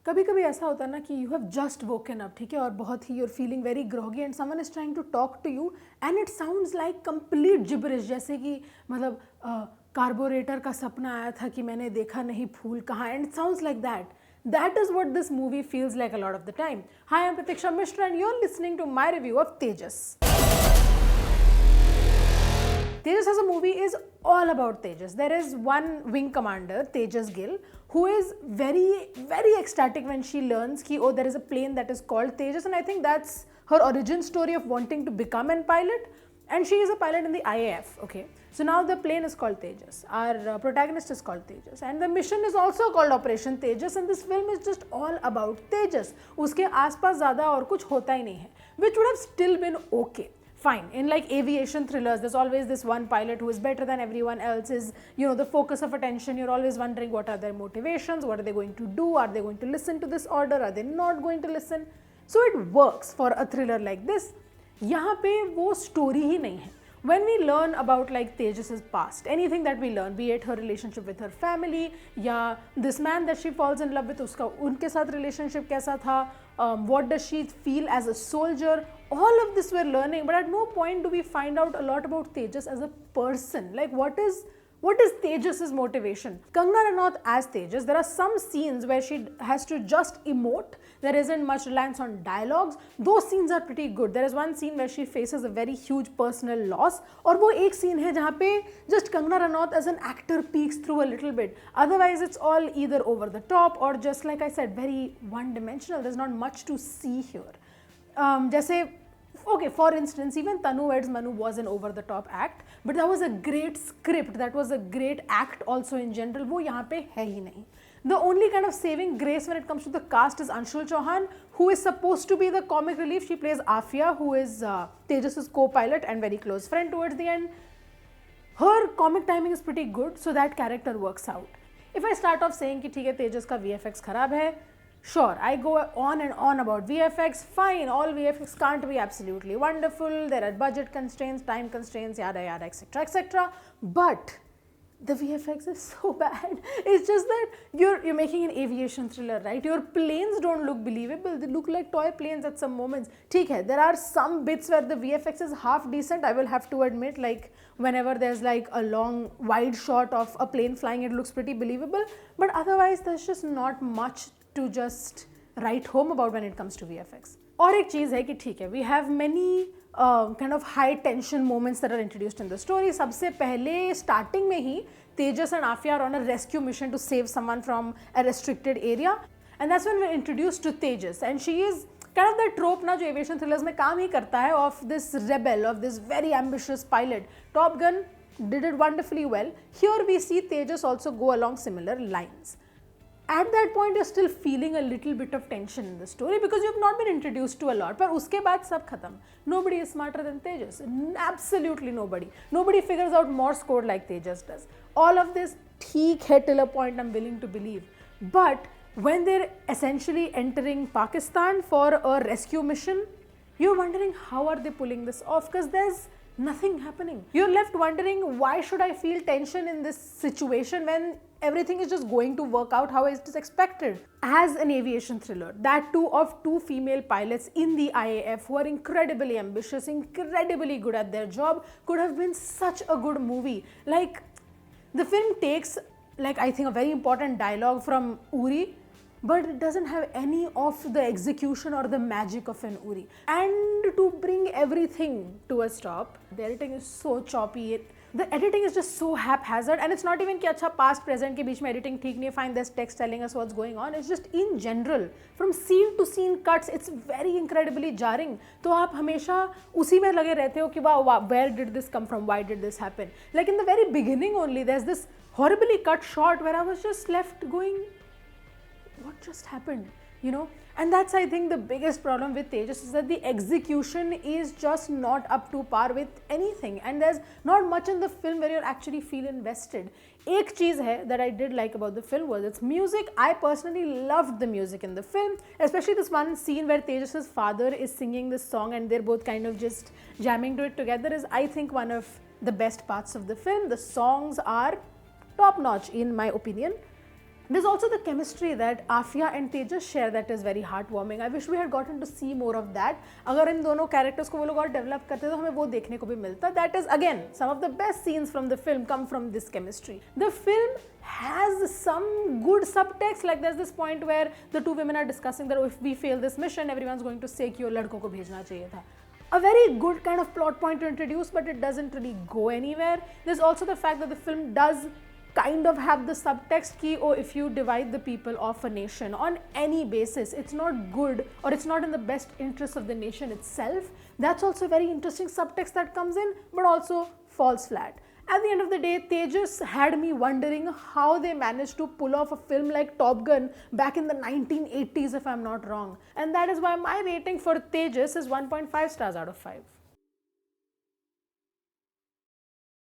कभी कभी ऐसा होता है ना कि you have just woken up, ठीक है, और बहुत ही you're feeling very groggy and someone is trying to talk to you and it sounds like complete gibberish, जैसे कि मतलब कार्बोरेटर का सपना आया था कि मैंने देखा नहीं फूल कहाँ, and it sounds like that. That is what this movie feels like a lot of the time. Hi, I'm Pratiksha Mishra and you're listening to my review of Tejas. Tejas as a movie is all about Tejas. There is one wing commander, Tejas Gill, who is very, very ecstatic when she learns that, oh, there is a plane that is called Tejas, and I think that's her origin story of wanting to become a pilot. And she is a pilot in the IAF, okay. So now the plane is called Tejas. Our protagonist is called Tejas. And the mission is also called Operation Tejas. And this film is just all about Tejas. उसके आसपास ज़्यादा और कुछ होता ही नहीं है. Which would have still been okay. Fine. In like aviation thrillers, there's always this one pilot who is better than everyone else, is, you know, the focus of attention. You're always wondering what are their motivations, what are they going to do, are they going to listen to this order, are they not going to listen. So it works for a thriller like this. यहाँ पे वो story ही नहीं है. When we learn about like Tejas's past, anything that we learn, be it her relationship with her family या this man that she falls in love with, उसका उनके साथ relationship कैसा था, what does she feel as a soldier, all of this we're learning, but at no point do we find out a lot about Tejas as a person. Like what is Tejas's motivation? Kangana Ranaut as Tejas, there are some scenes where she has to just emote. There isn't much reliance on dialogues. Those scenes are pretty good. There is one scene where she faces a very huge personal loss. और वो एक scene है जहाँ पे just Kangana Ranaut as an actor peeks through a little bit. Otherwise, it's all either over the top or just like I said, very one-dimensional. There's not much to see here. जैसे okay, for instance, even Tanu Weds Manu was an over-the-top act, but that was a great script, that was a great act also in general. वो यहाँ पे है ही नहीं. The only kind of saving grace when it comes to the cast is Anshul Chauhan, who is supposed to be the comic relief. She plays Afia, who is Tejas's co-pilot and very close friend towards the end. Her comic timing is pretty good, so that character works out. If I start off saying कि ठीक है Tejas का VFX खराब है, sure, I go on and on about VFX. Fine, all VFX can't be absolutely wonderful. There are budget constraints, time constraints, yada yada, etc., etc. But the VFX is so bad. It's just that you're making an aviation thriller, right? Your planes don't look believable. They look like toy planes at some moments. ठीक है, there are some bits where the VFX is half decent, I will have to admit, like whenever there's like a long wide shot of a plane flying, it looks pretty believable. But otherwise, there's just not much to just write home about when it comes to VFX. और एक चीज़ है कि ठीक है, we have many kind of high tension moments that are introduced in the story. सबसे पहले starting में ही Tejas and Afia are on a rescue mission to save someone from a restricted area, and that's when we're introduced to Tejas, and she is kind of the trope ना जो aviation thrillers में काम ही करता है, of this rebel, of this very ambitious pilot. Top Gun did it wonderfully well. Here we see Tejas also go along similar lines. At that point, you're still feeling a little bit of tension in the story because you've not been introduced to a lot. पर उसके बाद सब खत्म. Nobody is smarter than Tejas. Absolutely nobody. Nobody figures out Morse code like Tejas does. All of this ठीक है till a point I'm willing to believe. But when they're essentially entering Pakistan for a rescue mission, you're wondering how are they pulling this off, because there's nothing happening. You're left wondering, why should I feel tension in this situation when everything is just going to work out how it is expected? As an aviation thriller, that too of two female pilots in the IAF who are incredibly ambitious, incredibly good at their job, could have been such a good movie. Like, the film takes, like, I think a very important dialogue from Uri, but it doesn't have any of the execution or the magic of an Uri. And to bring everything to a stop, the editing is so choppy. The editing is just so haphazard, and it's not even कि अच्छा past present के बीच में editing ठीक नहीं है, fine, there's text telling us what's going on. It's just in general, from scene to scene cuts, it's very incredibly jarring. तो आप हमेशा उसी में लगे रहते हो कि wow, where did this come from? Why did this happen? Like in the very beginning only, there's this horribly cut shot where I was just left going, what just happened? You know? And that's, I think, the biggest problem with Tejas, is that the execution is just not up to par with anything, and there's not much in the film where you actually feel invested. एक चीज़ है that I did like about the film was its music. I personally loved the music in the film, especially this one scene where Tejas's father is singing this song and they're both kind of just jamming to it together is, I think, one of the best parts of the film. The songs are top notch in my opinion. There's also the chemistry that Afia and Tejas share that is very heartwarming. I wish we had gotten to see more of that. अगर इन दोनों characters को वो लोग और develop करते तो हमें वो देखने को भी मिलता. That is again some of the best scenes from the film come from this chemistry. The film has some good subtext, like there's this point where the two women are discussing that if we fail this mission, everyone's going to say कि वो लड़कों को भेजना चाहिए था. A very good kind of plot point to introduce, but it doesn't really go anywhere. There's also the fact that the film does kind of have the subtext ki, oh, if you divide the people of a nation on any basis, it's not good or it's not in the best interest of the nation itself. That's also a very interesting subtext that comes in, but also falls flat. At the end of the day, Tejas had me wondering how they managed to pull off a film like Top Gun back in the 1980s, if I'm not wrong. And that is why my rating for Tejas is 1.5 stars out of 5.